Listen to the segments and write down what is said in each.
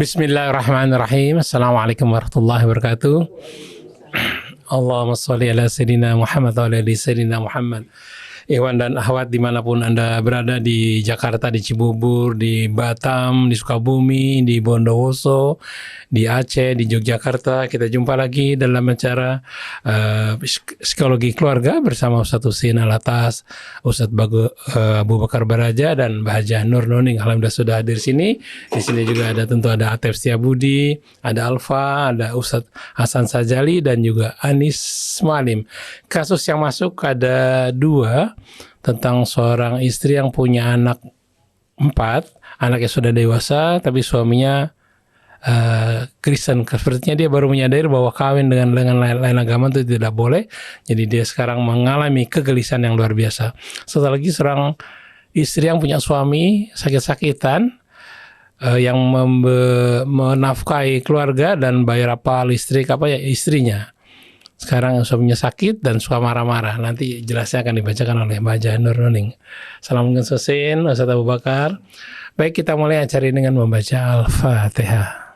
Bismillahirrahmanirrahim. Assalamualaikum warahmatullahi wabarakatuh. Allahumma sholli ala sayyidina Muhammad wa ala ali sayyidina Muhammad. Ikhwan dan akhwat dimanapun Anda berada, di Jakarta, di Cibubur, di Batam, di Sukabumi, di Bondowoso, di Aceh, di Yogyakarta, kita jumpa lagi dalam acara Psikologi Keluarga bersama Ustadz Husein Alatas, Ustadz Abu Bakar Baraja, dan Mbah Hajah Nur Nuning. Alhamdulillah sudah hadir sini. Di sini juga ada tentu ada Atef Setiabudi, ada Alfa, ada Ustadz Hasan Sajali, dan juga Anis Malim. Kasus yang masuk ada 2, tentang seorang istri yang punya anak 4, anaknya sudah dewasa tapi suaminya Kristen. Sepertinya dia baru menyadari bahwa kawin dengan lain agama itu tidak boleh. Jadi dia sekarang mengalami kegelisahan yang luar biasa. Setelah lagi seorang istri yang punya suami sakit-sakitan, yang menafkahi keluarga dan bayar apa listrik istrinya. Sekarang suaminya sakit dan suka marah-marah. Nanti jelasnya akan dibacakan oleh Mbak Hajah Nur Nuning. Assalamualaikum Husein, Ustadz Abu Bakar. Baik, kita mulai acara ini dengan membaca Al-Fatihah.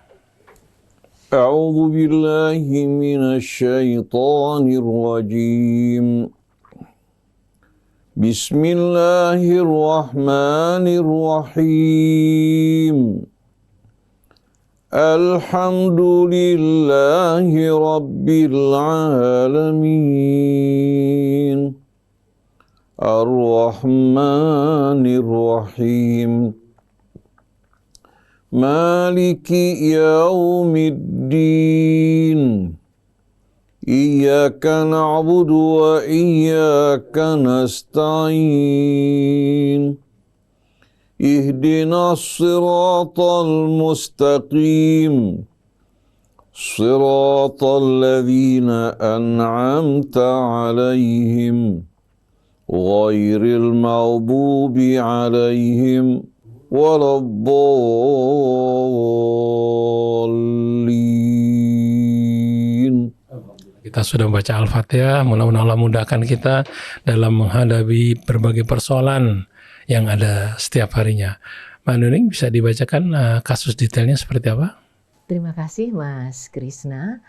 A'udzu billahi minasyaitonir rajim. Bismillahirrahmanirrahim. Alhamdulillahi Rabbil Alamin. Ar-Rahmanir Rahim. Maliki Yaumiddin. Iyyaka na'budu wa iyyaka nasta'in. Ihdinas siratal mustaqim, siratal ladzina an'amta 'alaihim, ghairil maghdubi 'alaihim waladdallin. Kita sudah membaca Al-Fatihah. Mudah-mudahan Allah mudahkan kita dalam menghadapi berbagai persoalan yang ada setiap harinya. Mbak Nuning, bisa dibacakan kasus detailnya seperti apa? Terima kasih Mas Krisna,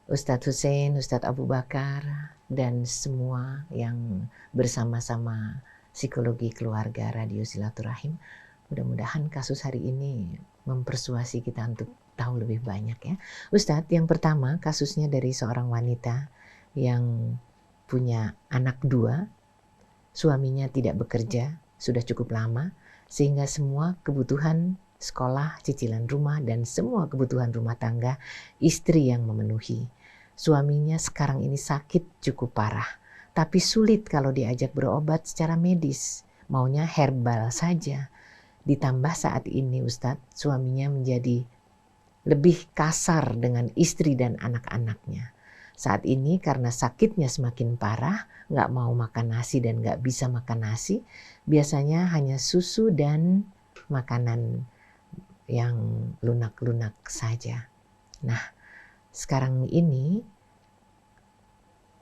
Ustadz Husein, Ustadz Abu Bakar, dan semua yang bersama-sama Psikologi Keluarga Radio Silaturahim. Mudah-mudahan kasus hari ini mempersuasi kita untuk tahu lebih banyak ya. Ustadz, yang pertama kasusnya dari seorang wanita yang punya anak 2, suaminya tidak bekerja sudah cukup lama, sehingga semua kebutuhan sekolah, cicilan rumah, dan semua kebutuhan rumah tangga istri yang memenuhi. Suaminya sekarang ini sakit cukup parah, tapi sulit kalau diajak berobat secara medis, maunya herbal saja. Ditambah saat ini Ustadz, suaminya menjadi lebih kasar dengan istri dan anak-anaknya. Saat ini karena sakitnya semakin parah, nggak mau makan nasi dan nggak bisa makan nasi, biasanya hanya susu dan makanan yang lunak-lunak saja. Nah, sekarang ini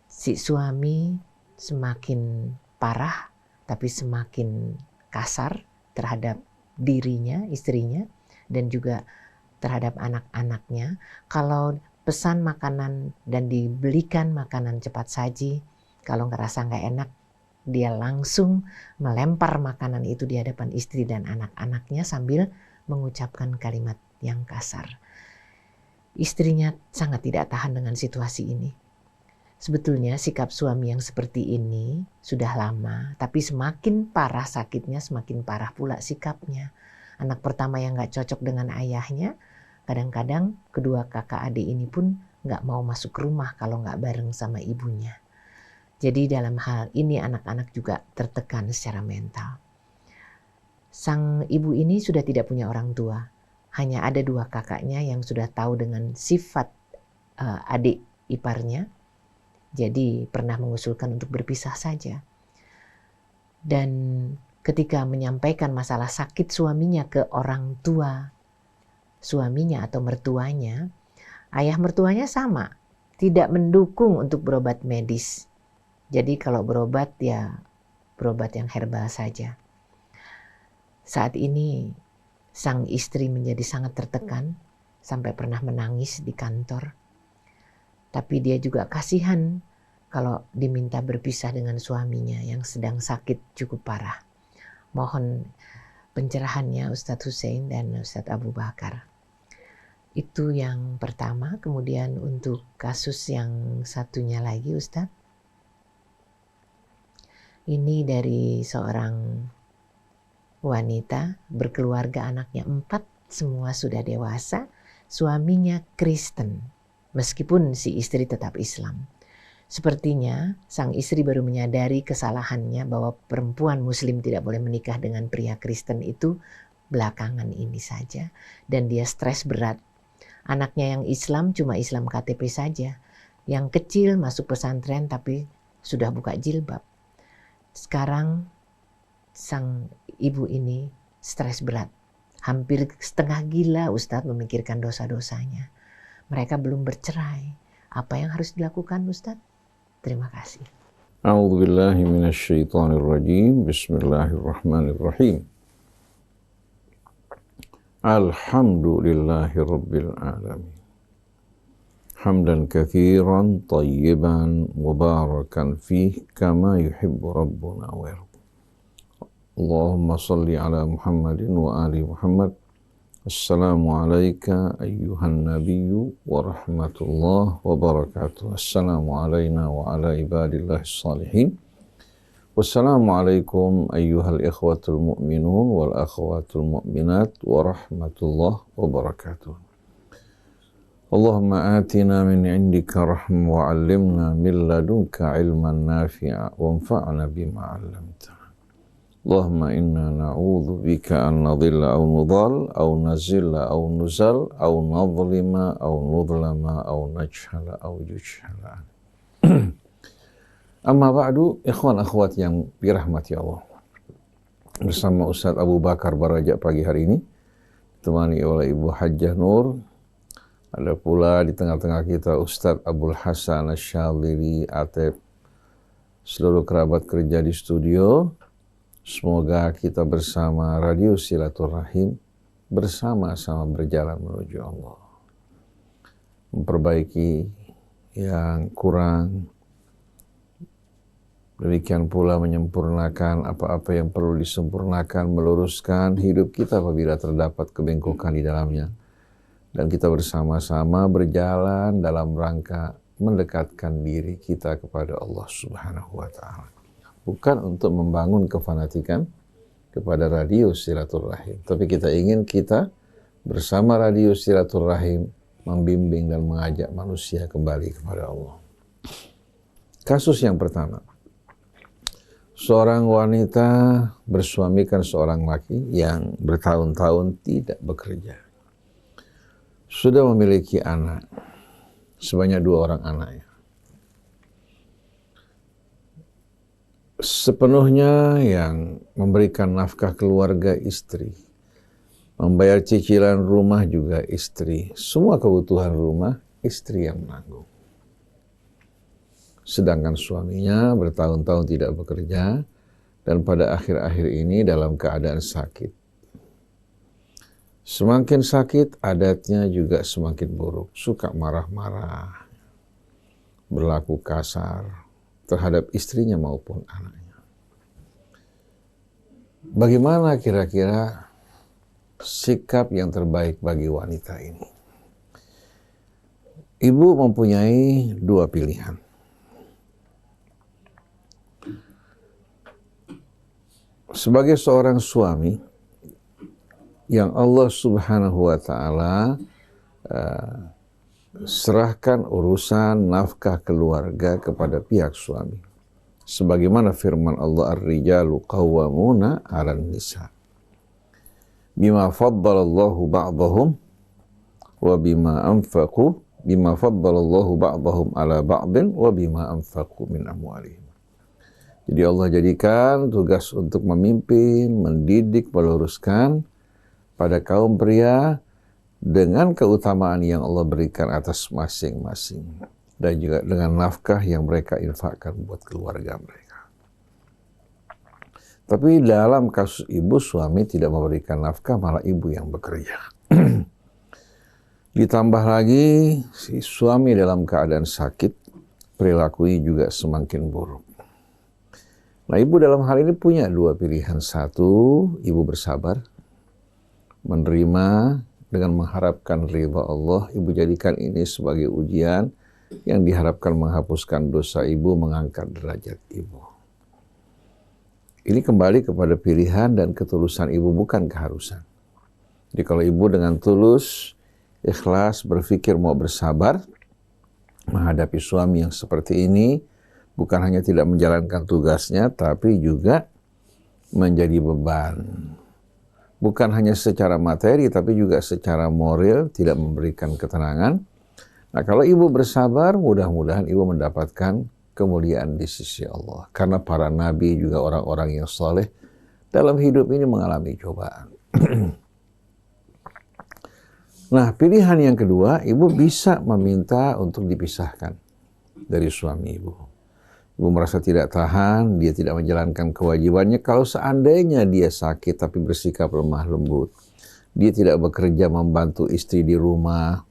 si suami semakin parah, tapi semakin kasar terhadap dirinya, istrinya, dan juga terhadap anak-anaknya. Kalau pesan makanan dan dibelikan makanan cepat saji, kalau ngerasa nggak enak, dia langsung melempar makanan itu di hadapan istri dan anak-anaknya sambil mengucapkan kalimat yang kasar. Istrinya sangat tidak tahan dengan situasi ini. Sebetulnya sikap suami yang seperti ini sudah lama, tapi semakin parah sakitnya, semakin parah pula sikapnya. Anak pertama yang nggak cocok dengan ayahnya, kadang-kadang kedua kakak adik ini pun nggak mau masuk rumah kalau nggak bareng sama ibunya. Jadi dalam hal ini anak-anak juga tertekan secara mental. Sang ibu ini sudah tidak punya orang tua. Hanya ada 2 kakaknya yang sudah tahu dengan sifat adik iparnya. Jadi pernah mengusulkan untuk berpisah saja. Dan ketika menyampaikan masalah sakit suaminya ke orang tua suaminya atau mertuanya, ayah mertuanya sama, tidak mendukung untuk berobat medis. Jadi kalau berobat ya berobat yang herbal saja. Saat ini sang istri menjadi sangat tertekan sampai pernah menangis di kantor. Tapi dia juga kasihan kalau diminta berpisah dengan suaminya yang sedang sakit cukup parah. Mohon pencerahannya Ustadz Hussein dan Ustadz Abu Bakar. Itu yang pertama. Kemudian untuk kasus yang satunya lagi Ustadz. Ini dari seorang wanita berkeluarga, anaknya 4, semua sudah dewasa. Suaminya Kristen, meskipun si istri tetap Islam. Sepertinya sang istri baru menyadari kesalahannya bahwa perempuan muslim tidak boleh menikah dengan pria Kristen itu belakangan ini saja. Dan dia stres berat. Anaknya yang Islam cuma Islam KTP saja. Yang kecil masuk pesantren tapi sudah buka jilbab. Sekarang sang ibu ini stres berat. Hampir setengah gila Ustadz memikirkan dosa-dosanya. Mereka belum bercerai. Apa yang harus dilakukan Ustadz? Terima kasih. A'udzubillahi minasyaitonirrajim. Bismillahirrahmanirrahim. Alhamdulillahi rabbil alamin. Hamdan katsiran tayyiban mubarakan fih kama yuhibbu rabbuna wa yarda. Allahumma salli ala Muhammadin wa ali Muhammad. Assalamu alayka ayyuhan nabiyyu wa rahmatullah wa barakatuh. Assalamu alayna wa ala ibadillahi salihin. Wassalamu alaikum ayyuhal ikhwatul mu'minun wal akhwatul mu'minat wa rahmatullah wa barakatuh. Allahumma atina min indika rahmah wa 'allimna min ladunka ilman nafi'a wa anfa'na bima 'allamtana. Allahumma inna na'udzu bika an nadhilla aw nudhal aw nazilla aw nuzal aw nadhlima aw nudhlama aw najhala aw yujhala. Amma ba'du, ikhwan akhwat yang dirahmati Allah. Bersama Ustadz Abu Bakar Barajak pagi hari ini, ditemani oleh Ibu Hajjah Nur. Ada pula di tengah-tengah kita Ustadz Abdul Hasan Asyadzili Ateb, seluruh kerabat kerja di studio. Semoga kita bersama Radio Silaturahim bersama-sama berjalan menuju Allah. Memperbaiki yang kurang, demikian pula menyempurnakan apa-apa yang perlu disempurnakan, meluruskan hidup kita apabila terdapat kebengkokan di dalamnya. Dan kita bersama-sama berjalan dalam rangka mendekatkan diri kita kepada Allah Subhanahu wa Ta'ala. Bukan untuk membangun kefanatikan kepada Radio Silaturahim, tapi kita ingin kita bersama Radio Silaturahim membimbing dan mengajak manusia kembali kepada Allah. Kasus yang pertama. Seorang wanita bersuamikan seorang laki yang bertahun-tahun tidak bekerja. Sudah memiliki anak, sebanyak 2 orang anaknya. Sepenuhnya yang memberikan nafkah keluarga istri, membayar cicilan rumah juga istri, semua kebutuhan rumah istri yang menanggung. Sedangkan suaminya bertahun-tahun tidak bekerja dan pada akhir-akhir ini dalam keadaan sakit. Semakin sakit, adatnya juga semakin buruk. Suka marah-marah, berlaku kasar terhadap istrinya maupun anaknya. Bagaimana kira-kira sikap yang terbaik bagi wanita ini? Ibu mempunyai 2 pilihan. Sebagai seorang suami yang Allah Subhanahu wa Ta'ala serahkan urusan nafkah keluarga kepada pihak suami. Sebagaimana firman Allah, ar-rijalu qawwamuna 'alan nisa. Bima faddalallahu ba'dahum wa bima anfaqu, bima faddalallahu ba'dahum 'ala ba'din wa bima anfaqu min amwalihim. Jadi Allah jadikan tugas untuk memimpin, mendidik, meluruskan pada kaum pria dengan keutamaan yang Allah berikan atas masing-masing. Dan juga dengan nafkah yang mereka infakkan buat keluarga mereka. Tapi dalam kasus ibu, suami tidak memberikan nafkah, malah ibu yang bekerja. Ditambah lagi, si suami dalam keadaan sakit, perilakunya juga semakin buruk. Nah, ibu dalam hal ini punya dua pilihan. Satu, ibu bersabar, menerima dengan mengharapkan ridha Allah. Ibu jadikan ini sebagai ujian yang diharapkan menghapuskan dosa ibu, mengangkat derajat ibu. Ini kembali kepada pilihan dan ketulusan ibu, bukan keharusan. Jadi kalau ibu dengan tulus, ikhlas, berpikir mau bersabar menghadapi suami yang seperti ini, bukan hanya tidak menjalankan tugasnya, tapi juga menjadi beban. Bukan hanya secara materi, tapi juga secara moral, tidak memberikan ketenangan. Nah, kalau ibu bersabar, mudah-mudahan ibu mendapatkan kemuliaan di sisi Allah. Karena para nabi juga orang-orang yang soleh dalam hidup ini mengalami cobaan. Nah, pilihan yang kedua, ibu bisa meminta untuk dipisahkan dari suami ibu. Ibu merasa tidak tahan, dia tidak menjalankan kewajibannya. Kalau seandainya dia sakit tapi bersikap lemah lembut, dia tidak bekerja membantu istri di rumah,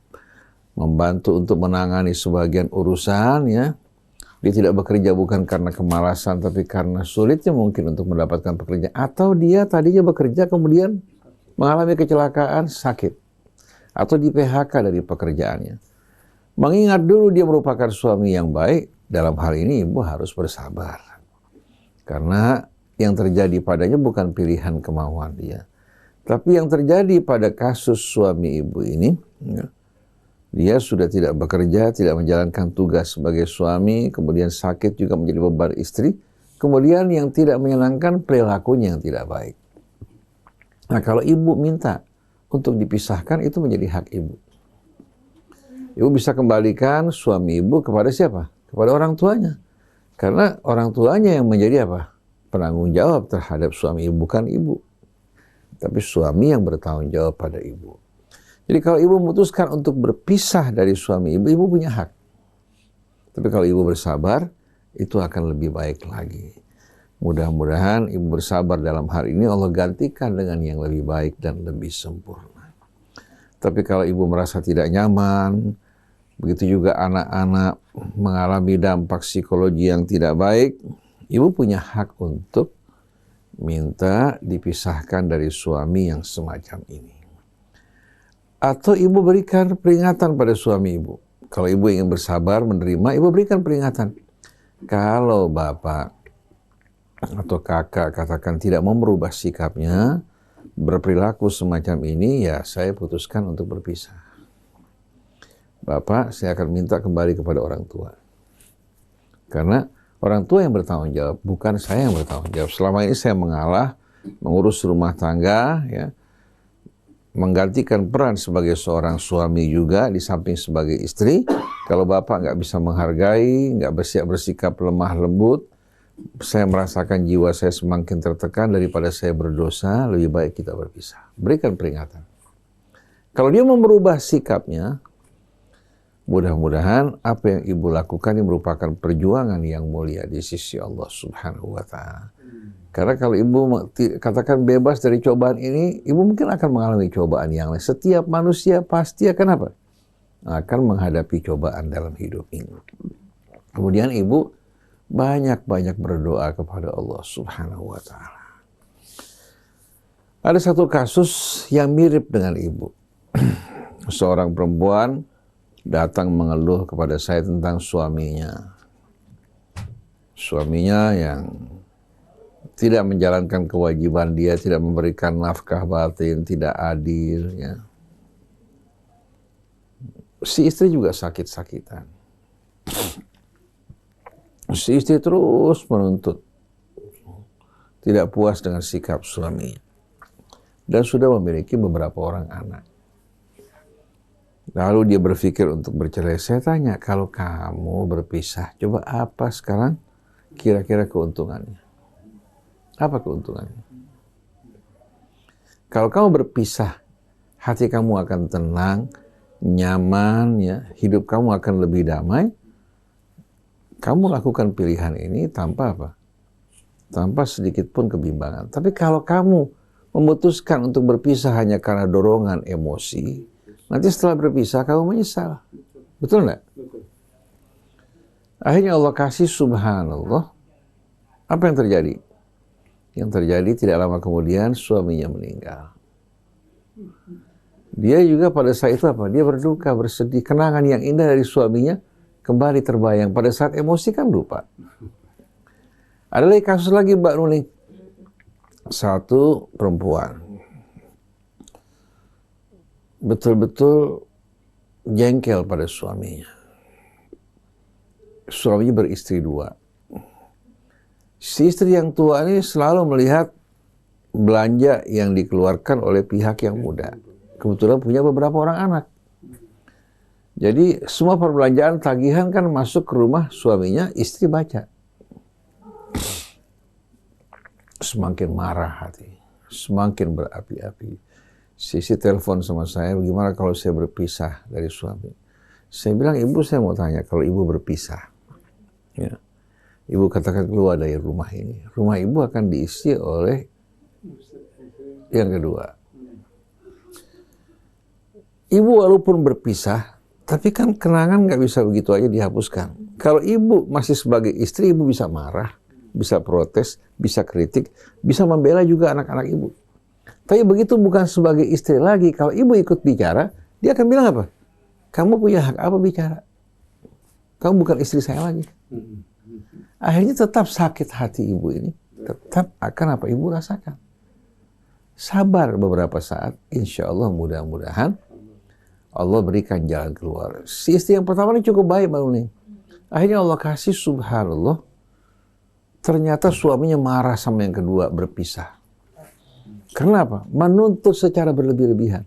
membantu untuk menangani sebagian urusan, ya. Dia tidak bekerja bukan karena kemalasan, tapi karena sulitnya mungkin untuk mendapatkan pekerjaan. Atau dia tadinya bekerja kemudian mengalami kecelakaan, sakit. Atau di PHK dari pekerjaannya. Mengingat dulu dia merupakan suami yang baik, dalam hal ini ibu harus bersabar. Karena yang terjadi padanya bukan pilihan kemauan dia. Tapi yang terjadi pada kasus suami ibu ini, ya, dia sudah tidak bekerja, tidak menjalankan tugas sebagai suami, kemudian sakit juga menjadi beban istri, kemudian yang tidak menyenangkan perilakunya yang tidak baik. Nah, kalau ibu minta untuk dipisahkan, itu menjadi hak ibu. Ibu bisa kembalikan suami ibu kepada siapa? Kepada orang tuanya. Karena orang tuanya yang menjadi apa? Penanggung jawab terhadap suami ibu, bukan ibu. Tapi suami yang bertanggung jawab pada ibu. Jadi kalau ibu memutuskan untuk berpisah dari suami ibu, ibu punya hak. Tapi kalau ibu bersabar, itu akan lebih baik lagi. Mudah-mudahan ibu bersabar dalam hal ini, Allah gantikan dengan yang lebih baik dan lebih sempurna. Tapi kalau ibu merasa tidak nyaman, begitu juga anak-anak mengalami dampak psikologi yang tidak baik, ibu punya hak untuk minta dipisahkan dari suami yang semacam ini. Atau ibu berikan peringatan pada suami ibu. Kalau ibu ingin bersabar, menerima, ibu berikan peringatan. Kalau bapak atau kakak katakan tidak mau merubah sikapnya, berperilaku semacam ini, ya saya putuskan untuk berpisah. Bapak, saya akan minta kembali kepada orang tua. Karena orang tua yang bertanggung jawab, bukan saya yang bertanggung jawab. Selama ini saya mengalah, mengurus rumah tangga, ya, menggantikan peran sebagai seorang suami juga di samping sebagai istri. Kalau bapak nggak bisa menghargai, nggak bersikap lemah lembut, saya merasakan jiwa saya semakin tertekan daripada saya berdosa, lebih baik kita berpisah. Berikan peringatan. Kalau dia mau merubah sikapnya, mudah-mudahan apa yang ibu lakukan ini merupakan perjuangan yang mulia di sisi Allah Subhanahu wa Ta'ala. Karena kalau ibu katakan bebas dari cobaan ini, ibu mungkin akan mengalami cobaan yang lain. Setiap manusia pasti akan apa? Akan menghadapi cobaan dalam hidup ini. Kemudian ibu banyak-banyak berdoa kepada Allah Subhanahu wa Ta'ala. Ada satu kasus yang mirip dengan ibu. Seorang perempuan datang mengeluh kepada saya tentang suaminya. Suaminya yang tidak menjalankan kewajiban dia, tidak memberikan nafkah batin, tidak adil, ya. Si istri juga sakit-sakitan. Si istri terus menuntut, tidak puas dengan sikap suami, dan sudah memiliki beberapa orang anak. Lalu dia berpikir untuk bercerai. Saya tanya, kalau kamu berpisah, coba apa sekarang kira-kira keuntungannya? Apa keuntungannya? Kalau kamu berpisah, hati kamu akan tenang, nyaman, ya, hidup kamu akan lebih damai. Kamu lakukan pilihan ini tanpa apa? tanpa sedikit pun kebimbangan. Tapi kalau kamu memutuskan untuk berpisah hanya karena dorongan emosi, nanti setelah berpisah kamu menyesal. Betul nggak? Akhirnya Allah kasih, subhanallah. Apa yang terjadi? Yang terjadi tidak lama kemudian suaminya meninggal. Dia juga pada saat itu apa? Dia berduka, bersedih. Kenangan yang indah dari suaminya kembali terbayang. Pada saat emosi kan lupa. Ada lagi kasus lagi Mbak Nuni. Satu perempuan. Betul-betul jengkel pada suaminya. Suaminya beristri 2. Si istri yang tua ini selalu melihat belanja yang dikeluarkan oleh pihak yang muda. Kebetulan punya beberapa orang anak. Jadi semua perbelanjaan tagihan kan masuk ke rumah suaminya, istri baca. Semakin marah hati, semakin berapi-api. Sisi telepon sama saya, bagaimana kalau saya berpisah dari suami? Saya bilang, ibu saya mau tanya, kalau ibu berpisah, ya, ibu katakan keluar dari rumah ini, rumah ibu akan diisi oleh yang kedua. Ibu walaupun berpisah, tapi kan kenangan nggak bisa begitu aja dihapuskan. Kalau ibu masih sebagai istri, ibu bisa marah, bisa protes, bisa kritik, bisa membela juga anak-anak ibu. Tapi begitu bukan sebagai istri lagi, kalau ibu ikut bicara, dia akan bilang apa? Kamu punya hak apa bicara? Kamu bukan istri saya lagi. Akhirnya tetap sakit hati ibu ini, tetap akan apa ibu rasakan. Sabar beberapa saat, insya Allah mudah-mudahan Allah berikan jalan keluar. Si istri yang pertama ini cukup baik Mbak Nuni. Akhirnya Allah kasih, subhanallah, ternyata suaminya marah sama yang kedua, berpisah. Kenapa? Menuntut secara berlebih-lebihan.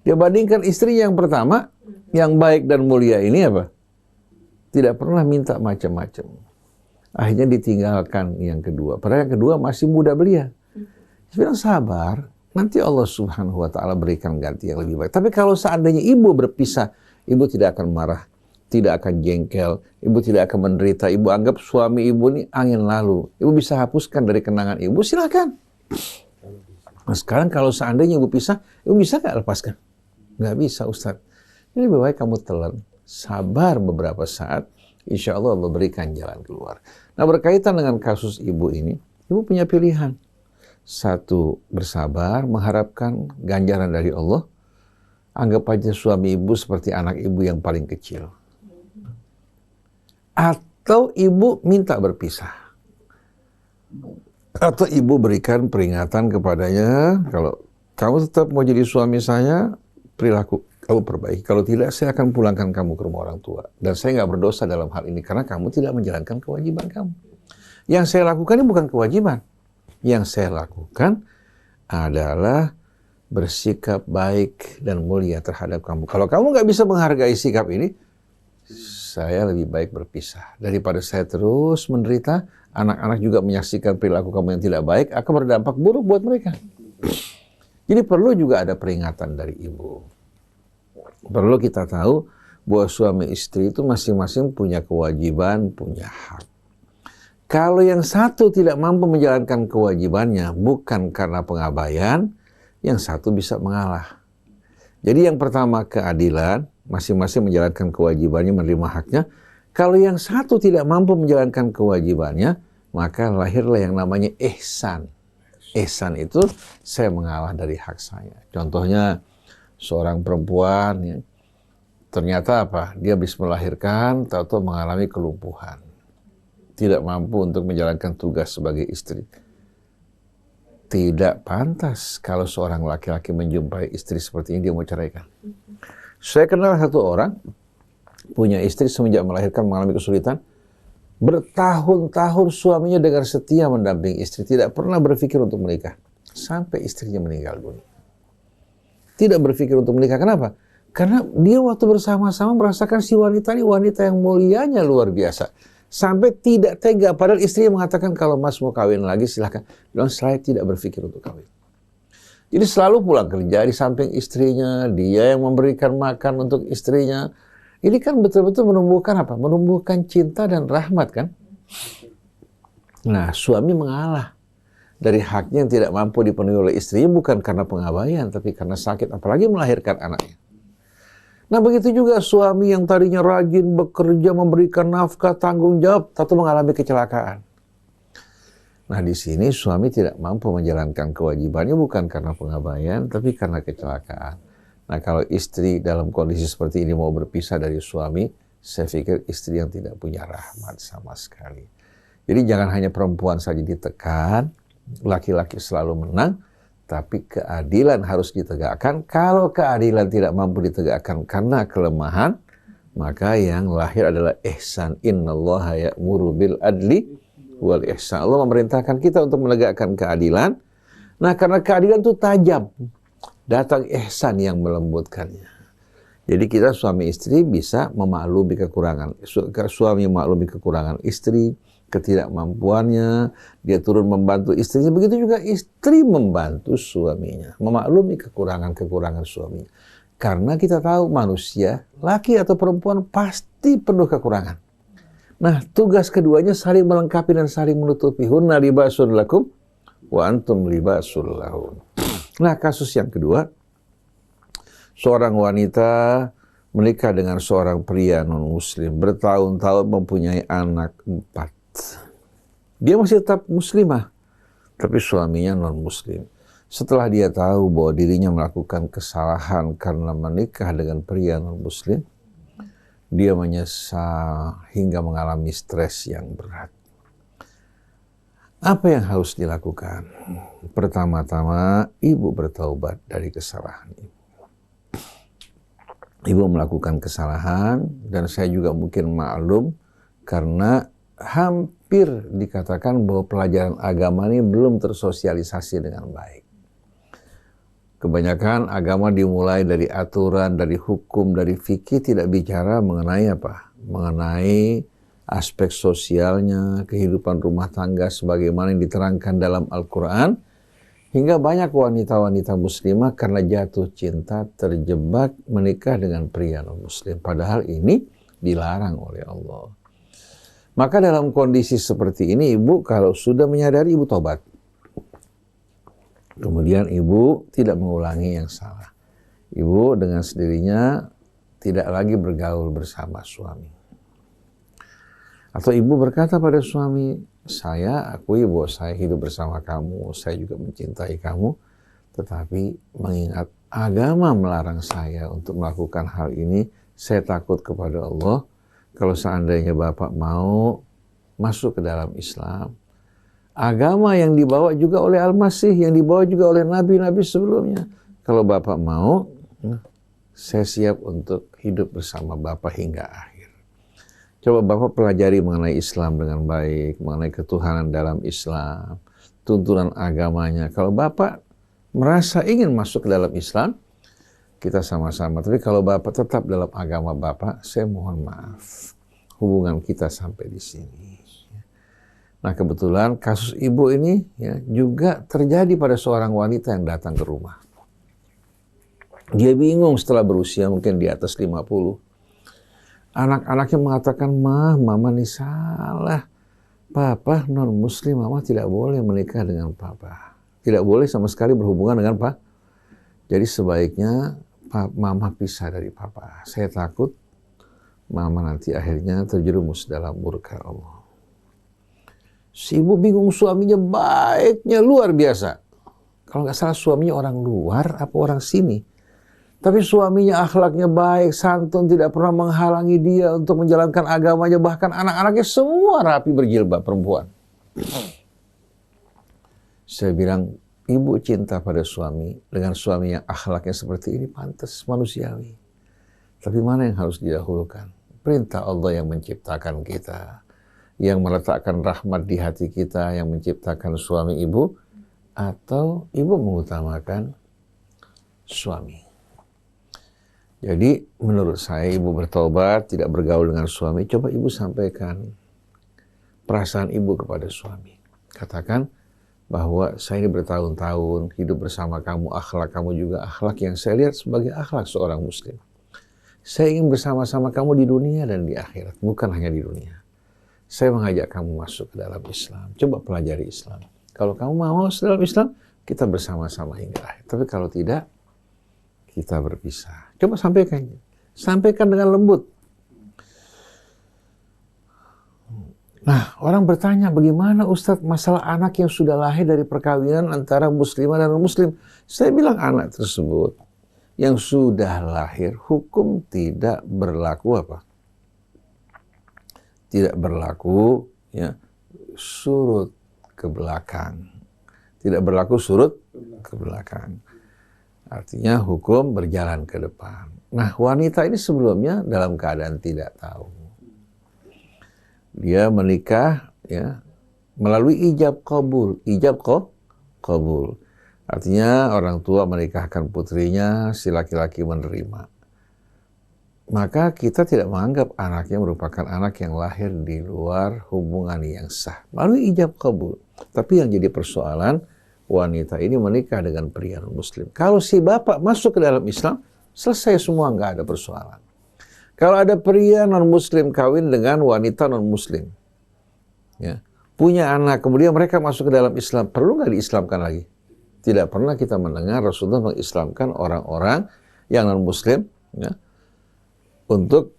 Dia bandingkan istri yang pertama, yang baik dan mulia ini apa? Tidak pernah minta macam-macam. Akhirnya ditinggalkan yang kedua. Padahal yang kedua masih muda belia. Dia bilang sabar, nanti Allah Subhanahu wa Ta'ala berikan ganti yang lebih baik. Tapi kalau seandainya ibu berpisah, ibu tidak akan marah, tidak akan jengkel, ibu tidak akan menderita. Ibu anggap suami ibu ini angin lalu. Ibu bisa hapuskan dari kenangan ibu, silakan. Nah sekarang kalau seandainya ibu pisah, ibu bisa nggak lepaskan? Nggak bisa Ustaz. Ini lebih baik kamu telan, sabar beberapa saat, insya Allah Allah berikan jalan keluar. Nah berkaitan dengan kasus ibu ini, ibu punya pilihan. Satu, bersabar, mengharapkan ganjaran dari Allah. Anggap aja suami ibu seperti anak ibu yang paling kecil. Atau ibu minta berpisah. Atau ibu berikan peringatan kepadanya, kalau kamu tetap mau jadi suami saya, perilaku kamu perbaiki. Kalau tidak, saya akan pulangkan kamu ke rumah orang tua. Dan saya nggak berdosa dalam hal ini, karena kamu tidak menjalankan kewajiban kamu. Yang saya lakukan ini bukan kewajiban. Yang saya lakukan adalah bersikap baik dan mulia terhadap kamu. Kalau kamu nggak bisa menghargai sikap ini, saya lebih baik berpisah. Daripada saya terus menderita, anak-anak juga menyaksikan perilaku kamu yang tidak baik, akan berdampak buruk buat mereka. Jadi perlu juga ada peringatan dari ibu. Perlu kita tahu bahwa suami istri itu masing-masing punya kewajiban, punya hak. Kalau yang satu tidak mampu menjalankan kewajibannya bukan karena pengabaian, yang satu bisa mengalah. Jadi yang pertama keadilan, masing-masing menjalankan kewajibannya, menerima haknya. Kalau yang satu tidak mampu menjalankan kewajibannya, maka lahirlah yang namanya ihsan. Ihsan itu saya mengalah dari hak saya. Contohnya seorang perempuan ya, ternyata apa? Dia habis melahirkan, tahu-tahu mengalami kelumpuhan. Tidak mampu untuk menjalankan tugas sebagai istri. Tidak pantas kalau seorang laki-laki menjumpai istri seperti ini, dia mau ceraikan. Saya kenal satu orang, punya istri semenjak melahirkan mengalami kesulitan, bertahun-tahun suaminya dengan setia mendampingi istri, tidak pernah berpikir untuk menikah. Sampai istrinya meninggal dunia. Tidak berpikir untuk menikah, kenapa? Karena dia waktu bersama-sama merasakan si wanita ini wanita yang mulianya luar biasa. Sampai tidak tega, padahal istrinya mengatakan kalau mas mau kawin lagi silahkan. Bilang saya tidak berpikir untuk kawin. Jadi selalu pulang kerja di samping istrinya, dia yang memberikan makan untuk istrinya. Ini kan betul-betul menumbuhkan apa? Menumbuhkan cinta dan rahmat kan? Nah, suami mengalah dari haknya yang tidak mampu dipenuhi oleh istrinya bukan karena pengabaian, tapi karena sakit, apalagi melahirkan anaknya. Nah, begitu juga suami yang tadinya rajin bekerja, memberikan nafkah, tanggung jawab, tentu mengalami kecelakaan. Nah, di sini suami tidak mampu menjalankan kewajibannya bukan karena pengabaian, tapi karena kecelakaan. Nah, kalau istri dalam kondisi seperti ini mau berpisah dari suami, saya pikir istri yang tidak punya rahmat sama sekali. Jadi jangan hanya perempuan saja ditekan, laki-laki selalu menang, tapi keadilan harus ditegakkan. Kalau keadilan tidak mampu ditegakkan karena kelemahan, maka yang lahir adalah ihsan. Innallaha ya'muru bil adli wal ihsan. Allah memerintahkan kita untuk menegakkan keadilan. Nah, karena keadilan itu tajam, datang ihsan yang melembutkannya. Jadi kita suami istri bisa memaklumi kekurangan. Suami memaklumi kekurangan istri, ketidakmampuannya, dia turun membantu istrinya. Begitu juga istri membantu suaminya, memaklumi kekurangan-kekurangan suaminya. Karena kita tahu manusia, laki atau perempuan pasti penuh kekurangan. Nah, tugas keduanya saling melengkapi dan saling menutupi. Hunna libasun lakum wa antum libasul lahun. Nah, kasus yang kedua, seorang wanita menikah dengan seorang pria non-muslim, bertahun-tahun mempunyai anak 4. Dia masih tetap muslimah, tapi suaminya non-muslim. Setelah dia tahu bahwa dirinya melakukan kesalahan karena menikah dengan pria non-muslim, dia menyesal hingga mengalami stres yang berat. Apa yang harus dilakukan? Pertama-tama, ibu bertaubat dari kesalahan ibu. Ibu melakukan kesalahan, dan saya juga mungkin maklum karena hampir dikatakan bahwa pelajaran agama ini belum tersosialisasi dengan baik. Kebanyakan agama dimulai dari aturan, dari hukum, dari fikih, tidak bicara mengenai apa? Mengenai aspek sosialnya, kehidupan rumah tangga sebagaimana yang diterangkan dalam Al-Quran. Hingga banyak wanita-wanita muslimah karena jatuh cinta terjebak menikah dengan pria non-muslim. Padahal ini dilarang oleh Allah. Maka dalam kondisi seperti ini, ibu kalau sudah menyadari, ibu tobat. Kemudian ibu tidak mengulangi yang salah. Ibu dengan sendirinya tidak lagi bergaul bersama suami. Atau ibu berkata pada suami, saya akui bahwa saya hidup bersama kamu, saya juga mencintai kamu, tetapi mengingat agama melarang saya untuk melakukan hal ini, saya takut kepada Allah. Kalau seandainya Bapak mau masuk ke dalam Islam, agama yang dibawa juga oleh Al-Masih, yang dibawa juga oleh Nabi-Nabi sebelumnya. Kalau Bapak mau, saya siap untuk hidup bersama Bapak hingga akhir. Coba Bapak pelajari mengenai Islam dengan baik, mengenai ketuhanan dalam Islam, tuntunan agamanya. Kalau Bapak merasa ingin masuk ke dalam Islam, kita sama-sama. Tapi kalau Bapak tetap dalam agama Bapak, saya mohon maaf. Hubungan kita sampai di sini. Nah, kebetulan kasus ibu ini ya, juga terjadi pada seorang wanita yang datang ke rumah. Dia bingung setelah berusia mungkin di atas 50. Anak-anaknya mengatakan, mama ini salah. Papa non-muslim, mama tidak boleh menikah dengan papa. Tidak boleh sama sekali berhubungan dengan papa. Jadi sebaiknya mama pisah dari papa. Saya takut mama nanti akhirnya terjerumus dalam murka Allah. Si ibu bingung, suaminya baiknya luar biasa. Kalau nggak salah suaminya orang luar apa orang sini. Tapi suaminya akhlaknya baik, santun, tidak pernah menghalangi dia untuk menjalankan agamanya. Bahkan anak-anaknya semua rapi berjilbab perempuan. Saya bilang, ibu cinta pada suami, dengan suami yang akhlaknya seperti ini pantas, manusiawi. Tapi mana yang harus didahulukan? Perintah Allah yang menciptakan kita, yang meletakkan rahmat di hati kita, yang menciptakan suami ibu, atau ibu mengutamakan suami. Jadi menurut saya ibu bertobat, tidak bergaul dengan suami. Coba ibu sampaikan perasaan ibu kepada suami. Katakan bahwa saya ini bertahun-tahun hidup bersama kamu, akhlak kamu juga akhlak yang saya lihat sebagai akhlak seorang muslim. Saya ingin bersama-sama kamu di dunia dan di akhirat, bukan hanya di dunia. saya mengajak kamu masuk ke dalam Islam. Coba pelajari Islam. Kalau kamu mau masuk dalam Islam, kita bersama-sama hingga akhir. Tapi kalau tidak, kita berpisah. Coba sampaikan. Sampaikan dengan lembut. Nah, orang bertanya, bagaimana Ustadz masalah anak yang sudah lahir dari perkawinan antara muslimah dan non-muslim? Saya bilang anak tersebut yang sudah lahir, hukum tidak berlaku apa? Tidak berlaku ya, surut ke belakang. Tidak berlaku surut ke belakang. Artinya hukum berjalan ke depan. Nah, wanita ini sebelumnya dalam keadaan tidak tahu. Dia menikah ya melalui ijab qabul. Ijab qabul. Artinya orang tua menikahkan putrinya, si laki-laki menerima. Maka kita tidak menganggap anaknya merupakan anak yang lahir di luar hubungan yang sah. Melalui ijab qabul. Tapi yang jadi persoalan, wanita ini menikah dengan pria non-muslim. Kalau si bapak masuk ke dalam Islam, selesai semua, nggak ada persoalan. Kalau ada pria non-muslim kawin dengan wanita non-muslim, ya, punya anak, kemudian mereka masuk ke dalam Islam, perlu nggak diislamkan lagi? Tidak pernah kita mendengar Rasulullah mengislamkan orang-orang yang non-muslim ya, untuk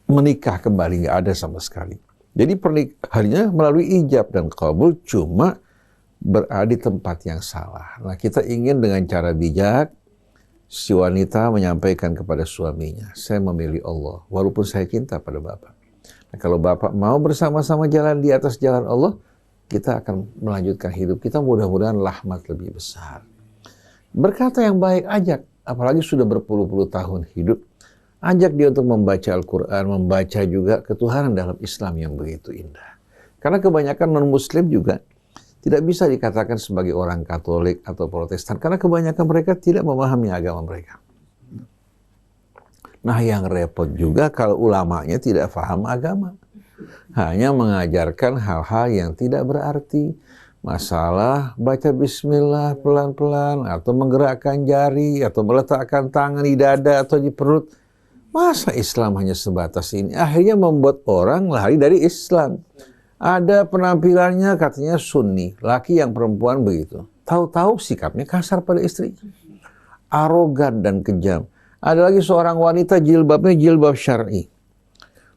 menikah kembali, nggak ada sama sekali. Jadi pernikahannya melalui ijab dan qabul, cuma berada di tempat yang salah. Nah, kita ingin dengan cara bijak, si wanita menyampaikan kepada suaminya, saya memilih Allah, walaupun saya cinta pada Bapak. Nah, kalau Bapak mau bersama-sama jalan di atas jalan Allah, kita akan melanjutkan hidup kita, mudah-mudahan rahmat lebih besar. Berkata yang baik, ajak, apalagi sudah berpuluh-puluh tahun hidup, ajak dia untuk membaca Al-Quran, membaca juga ketuhanan dalam Islam yang begitu indah. Karena kebanyakan non-muslim juga tidak bisa dikatakan sebagai orang Katolik atau Protestan, karena kebanyakan mereka tidak memahami agama mereka. Nah, yang repot juga kalau ulamanya tidak paham agama. Hanya mengajarkan hal-hal yang tidak berarti. Masalah baca bismillah pelan-pelan, atau menggerakkan jari, atau meletakkan tangan di dada atau di perut. Masa Islam hanya sebatas ini? Akhirnya membuat orang lari dari Islam. Ada penampilannya katanya sunni, laki yang perempuan begitu. Tahu-tahu sikapnya kasar pada istri. Arogan dan kejam. Ada lagi seorang wanita jilbabnya jilbab syar'i.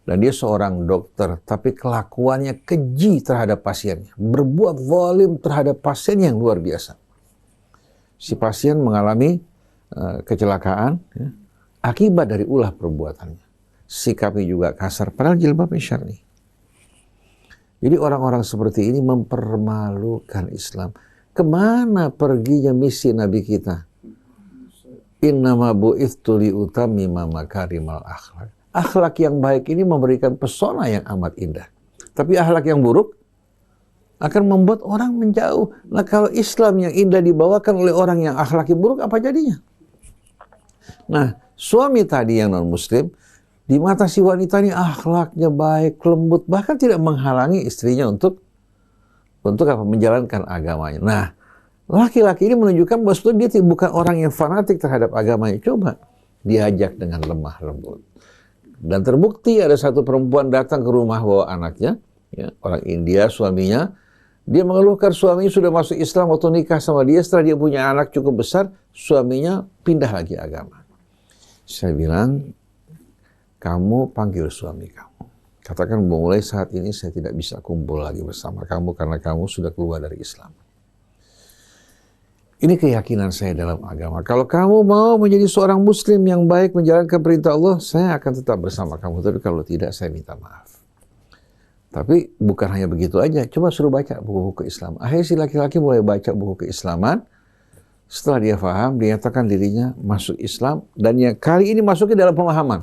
Dan dia seorang dokter, tapi kelakuannya keji terhadap pasiennya. Berbuat zalim terhadap pasien yang luar biasa. Si pasien mengalami kecelakaan ya, akibat dari ulah perbuatannya. Sikapnya juga kasar, padahal jilbabnya syar'i. Jadi orang-orang seperti ini mempermalukan Islam. Kemana perginya misi Nabi kita? Innama bu'ithtu liutammima makarimal akhlak. Akhlak yang baik ini memberikan pesona yang amat indah. Tapi akhlak yang buruk akan membuat orang menjauh. Nah, kalau Islam yang indah dibawakan oleh orang yang akhlaknya buruk, apa jadinya? Nah, suami tadi yang non-muslim, di mata si wanita ini akhlaknya baik, lembut, bahkan tidak menghalangi istrinya untuk apa? Menjalankan agamanya. Nah, laki-laki ini menunjukkan bahwa sebetulnya dia bukan orang yang fanatik terhadap agamanya. Coba diajak dengan lemah lembut. Dan terbukti ada satu perempuan datang ke rumah bawa anaknya, ya, orang India, suaminya. Dia mengeluhkan suaminya sudah masuk Islam waktu nikah sama dia. Setelah dia punya anak cukup besar, suaminya pindah lagi agama. Saya bilang, kamu panggil suami kamu. Katakan, mulai saat ini saya tidak bisa kumpul lagi bersama kamu karena kamu sudah keluar dari Islam. Ini keyakinan saya dalam agama. Kalau kamu mau menjadi seorang muslim yang baik, menjalankan perintah Allah, saya akan tetap bersama kamu. Tapi kalau tidak, saya minta maaf. Tapi bukan hanya begitu aja. Coba suruh baca buku-buku Islam. Akhirnya si laki-laki mulai baca buku keislaman. Setelah dia paham, dia nyatakan dirinya masuk Islam. Dan yang kali ini masuknya dalam pemahaman.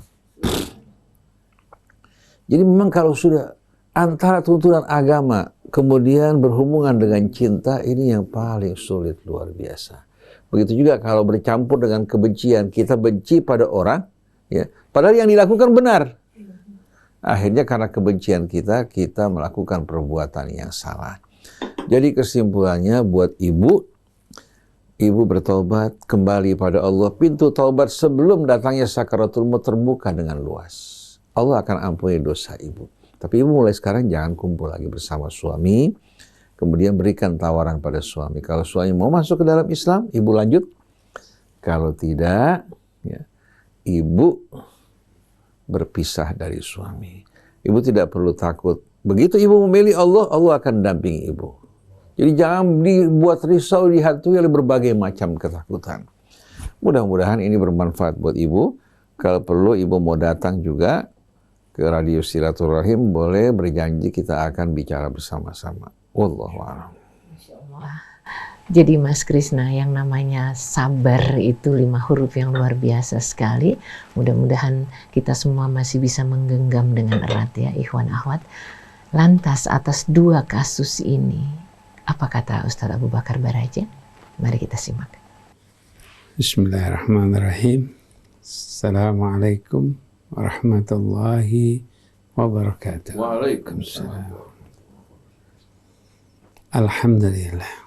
Jadi memang kalau sudah antara tuntunan agama kemudian berhubungan dengan cinta, ini yang paling sulit, luar biasa. Begitu juga kalau bercampur dengan kebencian, kita benci pada orang, ya, padahal yang dilakukan benar. Akhirnya karena kebencian kita melakukan perbuatan yang salah. Jadi kesimpulannya buat ibu bertobat kembali pada Allah. Pintu taubat sebelum datangnya sakaratul maut terbuka dengan luas. Allah akan ampuni dosa ibu. Tapi ibu mulai sekarang jangan kumpul lagi bersama suami, kemudian berikan tawaran pada suami. Kalau suami mau masuk ke dalam Islam, ibu lanjut. Kalau tidak, ya, ibu berpisah dari suami. Ibu tidak perlu takut. Begitu ibu memilih Allah, Allah akan dampingi ibu. Jadi jangan dibuat risau, dihantui oleh berbagai macam ketakutan. Mudah-mudahan ini bermanfaat buat ibu. Kalau perlu ibu mau datang juga ke Radio Silaturahim, boleh berjanji kita akan bicara bersama-sama. Wallahu a'lam. Jadi Mas Krisna, yang namanya sabar itu 5 huruf yang luar biasa sekali. Mudah-mudahan kita semua masih bisa menggenggam dengan erat ya, ikhwan akhwat. Lantas atas 2 kasus ini, apa kata Ustaz Abu Bakar Baraja? Mari kita simak. Bismillahirrahmanirrahim. Assalamualaikum warahmatullahi wabarakatuh. Waalaikumsalam. Alhamdulillah.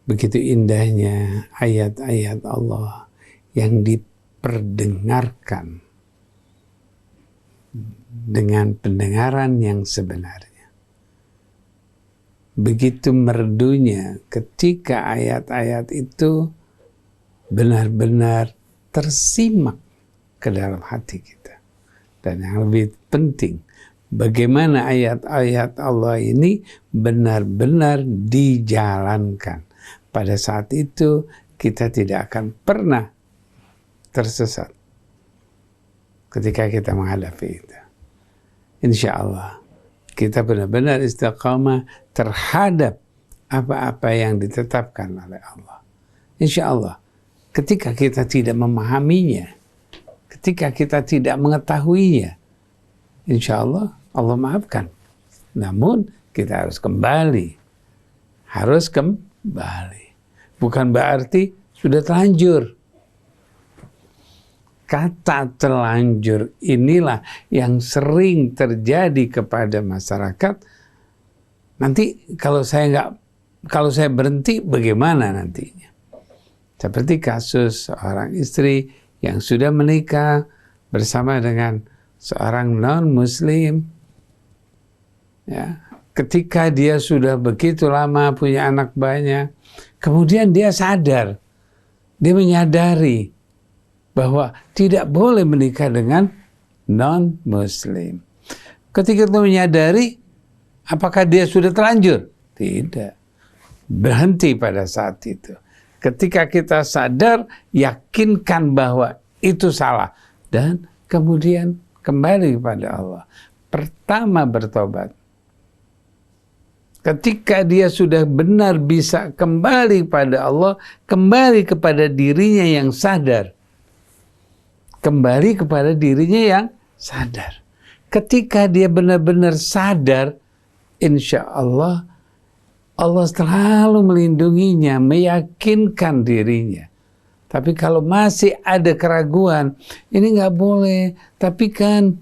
Begitu indahnya ayat-ayat Allah yang diperdengarkan dengan pendengaran yang sebenarnya. Begitu merdunya ketika ayat-ayat itu benar-benar tersimak ke dalam hati kita. Dan yang lebih penting, bagaimana ayat-ayat Allah ini benar-benar dijalankan. Pada saat itu kita tidak akan pernah tersesat ketika kita menghadapi itu. Insya Allah kita benar-benar istiqamah terhadap apa-apa yang ditetapkan oleh Allah. Insya Allah ketika kita tidak memahaminya, ketika kita tidak mengetahuinya, insya Allah Allah maafkan. Namun kita harus kembali. Bukan berarti sudah terlanjur. Kata terlanjur inilah yang sering terjadi kepada masyarakat. Nanti kalau saya berhenti bagaimana nantinya? Seperti kasus seorang istri yang sudah menikah bersama dengan seorang non-muslim. Ya, ketika dia sudah begitu lama punya anak banyak, kemudian dia sadar, dia menyadari bahwa tidak boleh menikah dengan non-muslim. Ketika itu menyadari, apakah dia sudah terlanjur? Tidak. Berhenti pada saat itu. Ketika kita sadar, yakinkan bahwa itu salah. Dan kemudian kembali kepada Allah. Pertama bertobat. Ketika dia sudah benar bisa kembali pada Allah, kembali kepada dirinya yang sadar. Kembali kepada dirinya yang sadar. Ketika dia benar-benar sadar, insya Allah, Allah selalu melindunginya, meyakinkan dirinya. Tapi kalau masih ada keraguan, ini nggak boleh. Tapi kan,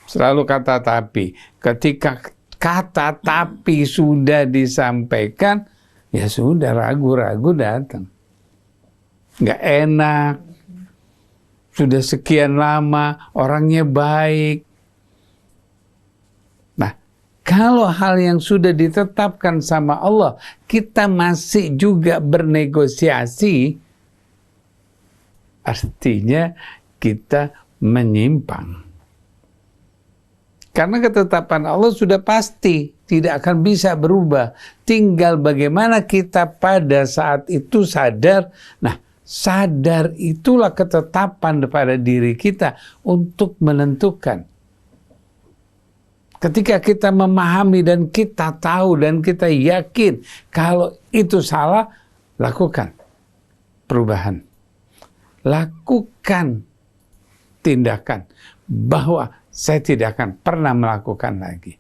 selalu kata tapi. Ketika kata tapi sudah disampaikan, ya sudah ragu-ragu datang. Nggak enak. Sudah sekian lama, orangnya baik. Nah, kalau hal yang sudah ditetapkan sama Allah, kita masih juga bernegosiasi, artinya kita menyimpang. Karena ketetapan Allah sudah pasti, tidak akan bisa berubah. Tinggal bagaimana kita pada saat itu sadar, nah, sadar itulah ketetapan pada diri kita untuk menentukan. Ketika kita memahami dan kita tahu dan kita yakin kalau itu salah, lakukan perubahan. Lakukan tindakan bahwa saya tidak akan pernah melakukan lagi.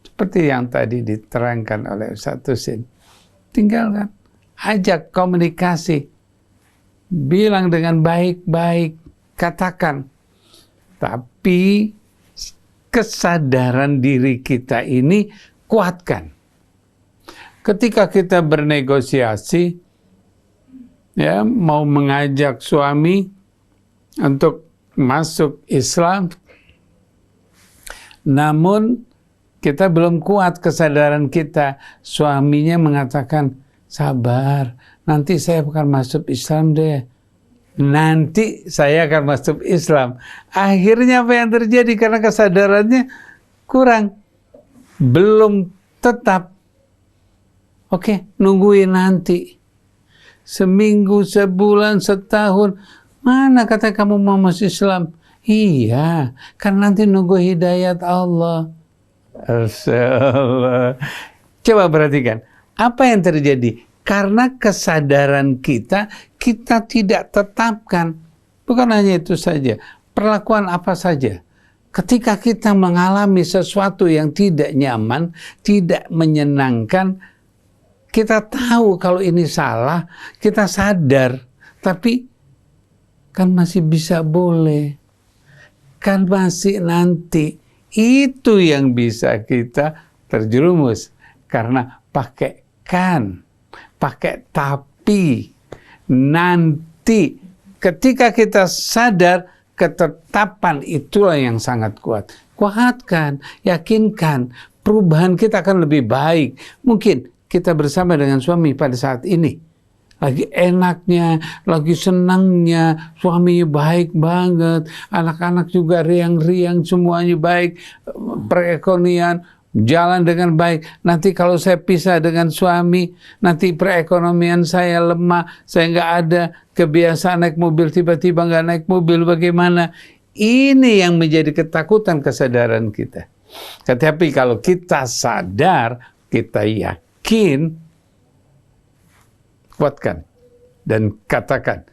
Seperti yang tadi diterangkan oleh Ustaz Husin. Tinggalkan. Ajak komunikasi, bilang dengan baik-baik, katakan. Tapi kesadaran diri kita ini kuatkan. Ketika kita bernegosiasi, ya mau mengajak suami untuk masuk Islam, namun kita belum kuat kesadaran kita. Suaminya mengatakan, sabar, nanti saya akan masuk Islam deh. Nanti saya akan masuk Islam. Akhirnya apa yang terjadi? Karena kesadarannya kurang, belum tetap. Oke, nungguin nanti. Seminggu, sebulan, setahun. Mana kata kamu mau masuk Islam? Iya, kan nanti nunggu hidayat Allah. Allah. Coba perhatikan, apa yang terjadi? Karena kesadaran kita tidak tetapkan. Bukan hanya itu saja, perlakuan apa saja. Ketika kita mengalami sesuatu yang tidak nyaman, tidak menyenangkan, kita tahu kalau ini salah, kita sadar, tapi kan masih bisa boleh, kan masih nanti. Itu yang bisa kita terjerumus karena pakai kan, pakai tapi, nanti. Ketika kita sadar, ketetapan itulah yang sangat kuat. Kuatkan, yakinkan, perubahan kita akan lebih baik. Mungkin kita bersama dengan suami pada saat ini, lagi enaknya, lagi senangnya, suaminya baik banget, anak-anak juga riang-riang, semuanya baik, perekonomian jalan dengan baik. Nanti kalau saya pisah dengan suami, nanti perekonomian saya lemah, saya nggak ada kebiasaan naik mobil, tiba-tiba nggak naik mobil, bagaimana? Ini yang menjadi ketakutan kesadaran kita. Tetapi kalau kita sadar, kita yakin, kuatkan dan katakan,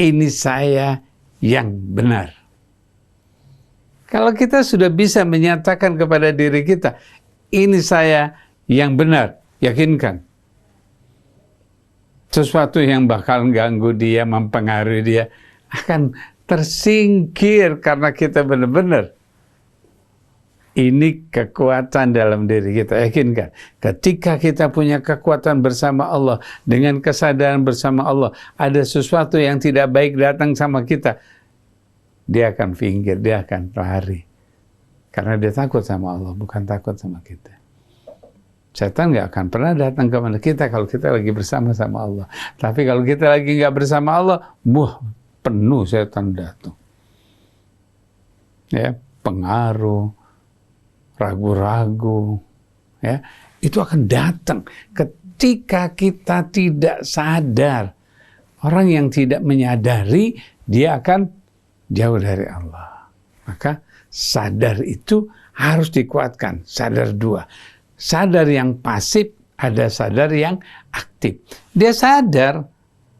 ini saya yang benar. Kalau kita sudah bisa menyatakan kepada diri kita, ini saya yang benar, yakinkan. Sesuatu yang bakal ganggu dia, mempengaruhi dia, akan tersingkir karena kita benar-benar. Ini kekuatan dalam diri kita, yakinkan. Ketika kita punya kekuatan bersama Allah, dengan kesadaran bersama Allah, ada sesuatu yang tidak baik datang sama kita, dia akan pinggir, dia akan lari. Karena dia takut sama Allah, bukan takut sama kita. Setan nggak akan pernah datang kepada kita kalau kita lagi bersama sama Allah. Tapi kalau kita lagi nggak bersama Allah, penuh setan datang. Ya, pengaruh, ragu-ragu, ya, itu akan datang ketika kita tidak sadar. Orang yang tidak menyadari, dia akan jauh dari Allah. Maka sadar itu harus dikuatkan. Sadar dua. Sadar yang pasif, ada sadar yang aktif. Dia sadar,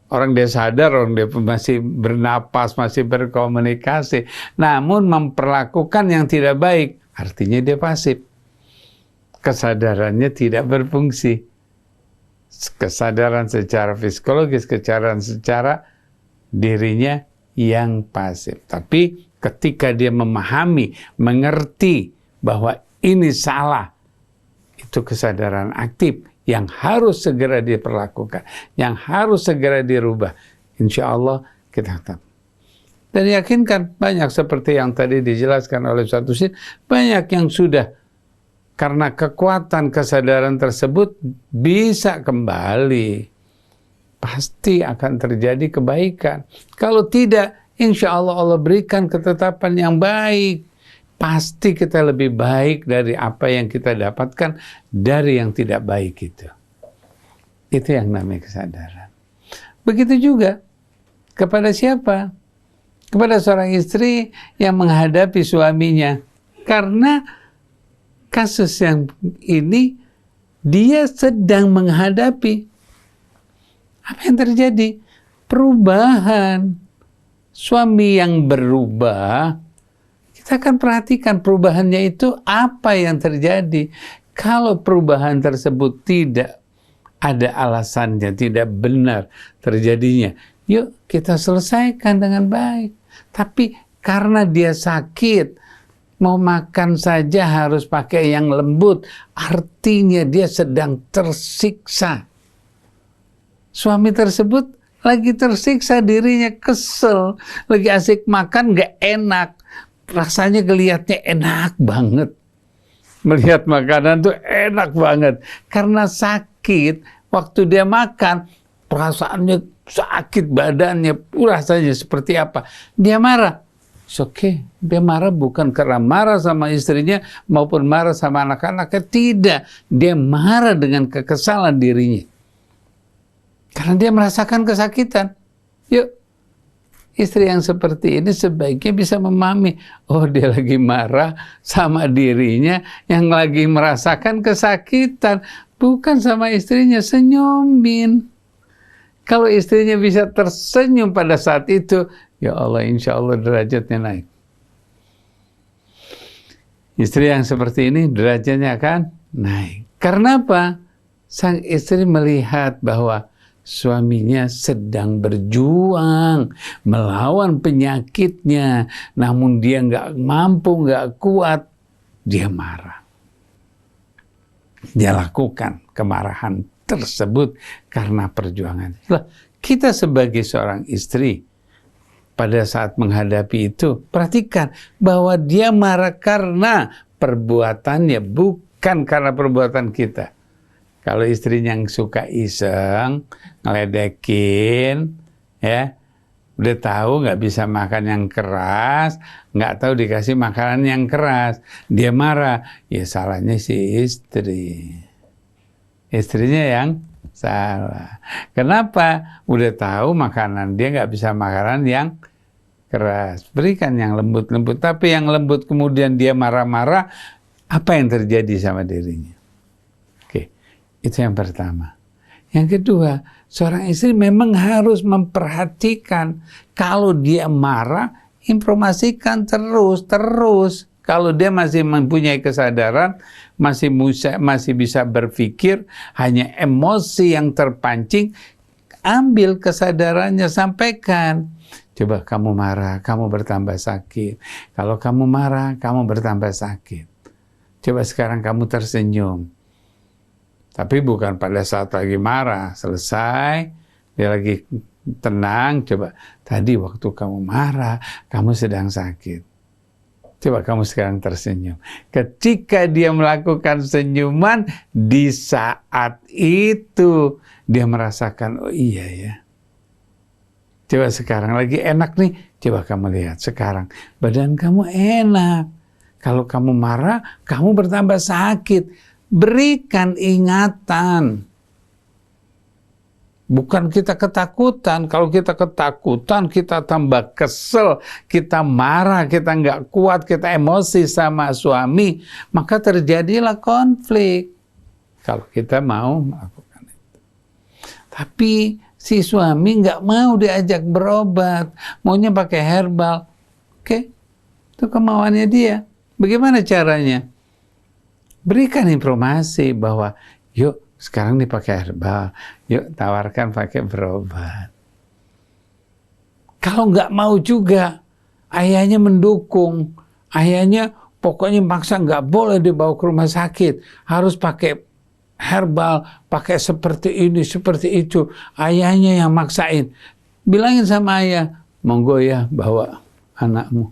orang dia sadar, orang dia masih bernapas, masih berkomunikasi, namun memperlakukan yang tidak baik, artinya dia pasif. Kesadarannya tidak berfungsi. Kesadaran secara psikologis, kesadaran secara dirinya yang pasif. Tapi ketika dia memahami, mengerti bahwa ini salah, itu kesadaran aktif yang harus segera diperlakukan, yang harus segera dirubah. Insya Allah kita tahu. Dan yakinkan, banyak seperti yang tadi dijelaskan oleh Ustaz Husin, banyak yang sudah karena kekuatan kesadaran tersebut bisa kembali. Pasti akan terjadi kebaikan. Kalau tidak, insya Allah Allah berikan ketetapan yang baik. Pasti kita lebih baik dari apa yang kita dapatkan dari yang tidak baik itu. Itu yang namanya kesadaran. Begitu juga kepada siapa? Kepada seorang istri yang menghadapi suaminya. Karena kasus yang ini, dia sedang menghadapi. Apa yang terjadi? Perubahan. Suami yang berubah, kita akan perhatikan perubahannya itu apa yang terjadi. Kalau perubahan tersebut tidak ada alasannya, tidak benar terjadinya, yuk kita selesaikan dengan baik. Tapi karena dia sakit, mau makan saja harus pakai yang lembut, artinya dia sedang tersiksa. Suami tersebut lagi tersiksa dirinya, kesel, lagi asik makan nggak enak, rasanya kelihatannya enak banget. Melihat makanan tuh enak banget. Karena sakit, waktu dia makan, perasaannya sakit badannya, rasanya seperti apa. Dia marah. It's okay. Dia marah bukan karena marah sama istrinya maupun marah sama anak-anaknya. Tidak. Dia marah dengan kekesalan dirinya. Karena dia merasakan kesakitan. Yuk. Istri yang seperti ini sebaiknya bisa memahami, oh dia lagi marah sama dirinya yang lagi merasakan kesakitan, bukan sama istrinya, senyumin. Kalau istrinya bisa tersenyum pada saat itu, ya Allah, insya Allah derajatnya naik. Istri yang seperti ini derajatnya akan naik. Karena apa? Sang istri melihat bahwa suaminya sedang berjuang melawan penyakitnya, namun dia nggak mampu, nggak kuat, dia marah. Dia lakukan kemarahan tersebut karena perjuangan. Kita sebagai seorang istri, pada saat menghadapi itu, perhatikan bahwa dia marah karena perbuatannya, bukan karena perbuatan kita. Kalau istrinya yang suka iseng, ngeledekin, ya, udah tahu nggak bisa makan yang keras, nggak tahu dikasih makanan yang keras, dia marah, ya salahnya si istri. Istrinya yang salah. Kenapa? Udah tahu makanan dia nggak bisa makanan yang keras, berikan yang lembut-lembut. Tapi yang lembut kemudian dia marah-marah, apa yang terjadi sama dirinya? Itu yang pertama. Yang kedua, seorang istri memang harus memperhatikan kalau dia marah, informasikan terus. Kalau dia masih mempunyai kesadaran, masih bisa berpikir, hanya emosi yang terpancing, ambil kesadarannya, sampaikan. Coba kamu marah, kamu bertambah sakit. Kalau kamu marah, kamu bertambah sakit. Coba sekarang kamu tersenyum. Tapi bukan pada saat lagi marah, selesai, dia lagi tenang, coba, tadi waktu kamu marah, kamu sedang sakit. Coba kamu sekarang tersenyum. Ketika dia melakukan senyuman, di saat itu, dia merasakan, oh iya ya. Coba sekarang lagi enak nih, coba kamu lihat sekarang, badan kamu enak. Kalau kamu marah, kamu bertambah sakit. Berikan ingatan. Bukan kita ketakutan. Kalau kita ketakutan, kita tambah kesel, kita marah, kita nggak kuat, kita emosi sama suami, maka terjadilah konflik. Kalau kita mau melakukan itu. Tapi si suami nggak mau diajak berobat, maunya pakai herbal. Oke, itu kemauannya dia. Bagaimana caranya? Berikan informasi bahwa yuk sekarang dipakai herbal, yuk tawarkan pakai berobat. Kalau nggak mau juga, ayahnya mendukung, ayahnya pokoknya maksa nggak boleh dibawa ke rumah sakit, harus pakai herbal, pakai seperti ini, seperti itu. Ayahnya yang maksain. Bilangin sama ayah, monggo ya bawa anakmu.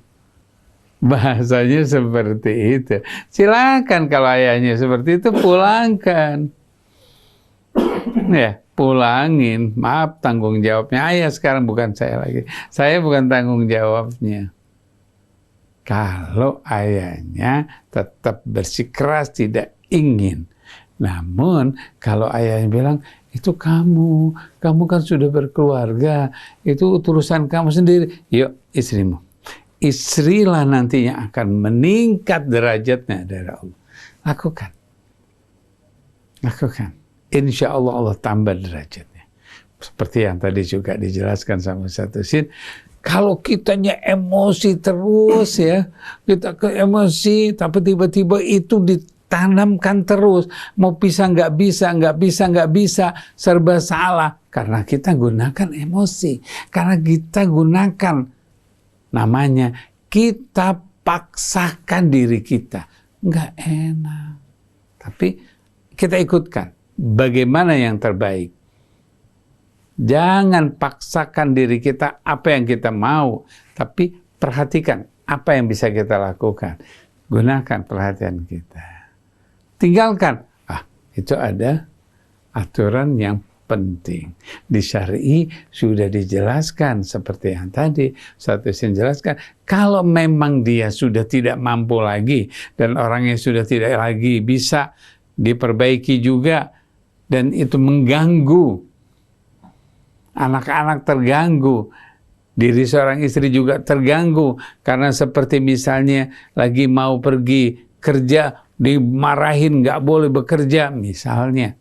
Bahasanya seperti itu. Silakan kalau ayahnya seperti itu, pulangkan. Ya, pulangin. Maaf, tanggung jawabnya ayah sekarang, bukan saya lagi. Saya bukan tanggung jawabnya. Kalau ayahnya tetap bersikeras tidak ingin. Namun kalau ayahnya bilang, itu kamu kan sudah berkeluarga, itu urusan kamu sendiri. Yuk, istrimu. Istrilah nantinya akan meningkat derajatnya dari Allah. Lakukan. Insya Allah Allah tambah derajatnya. Seperti yang tadi juga dijelaskan sama Ustaz Husin. Kalau kitanya emosi terus ya, kita ke emosi, tapi tiba-tiba itu ditanamkan terus. Mau bisa, nggak bisa, serba salah. Karena kita gunakan emosi. Karena kita gunakan namanya, kita paksakan diri kita. Nggak enak. Tapi kita ikutkan. Bagaimana yang terbaik? Jangan paksakan diri kita apa yang kita mau, tapi perhatikan apa yang bisa kita lakukan. Gunakan perhatian kita. Tinggalkan. Itu ada aturan yang penting. Di syar'i sudah dijelaskan seperti yang tadi satu jelaskan. Kalau memang dia sudah tidak mampu lagi dan orangnya sudah tidak lagi bisa diperbaiki juga dan itu mengganggu, anak-anak terganggu, diri seorang istri juga terganggu karena seperti misalnya lagi mau pergi kerja dimarahin nggak boleh bekerja misalnya.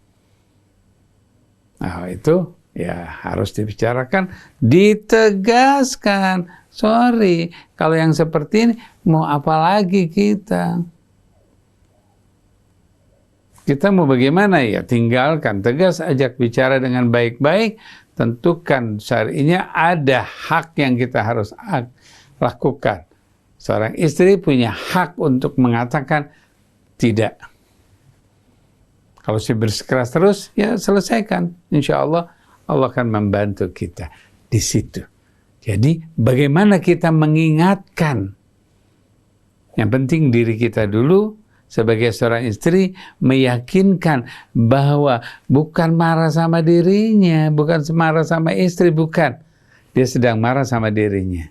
Nah, itu ya harus dibicarakan, ditegaskan. Sorry, kalau yang seperti ini mau apa lagi kita? Kita mau bagaimana ya? Tinggalkan, tegas, ajak bicara dengan baik-baik. Tentukan syar'inya ada hak yang kita harus lakukan. Seorang istri punya hak untuk mengatakan tidak. Kalau si bersikeras terus, ya selesaikan. Insya Allah, Allah akan membantu kita di situ. Jadi, bagaimana kita mengingatkan? Yang penting diri kita dulu, sebagai seorang istri, meyakinkan bahwa bukan marah sama dirinya, bukan marah sama istri, bukan. Dia sedang marah sama dirinya.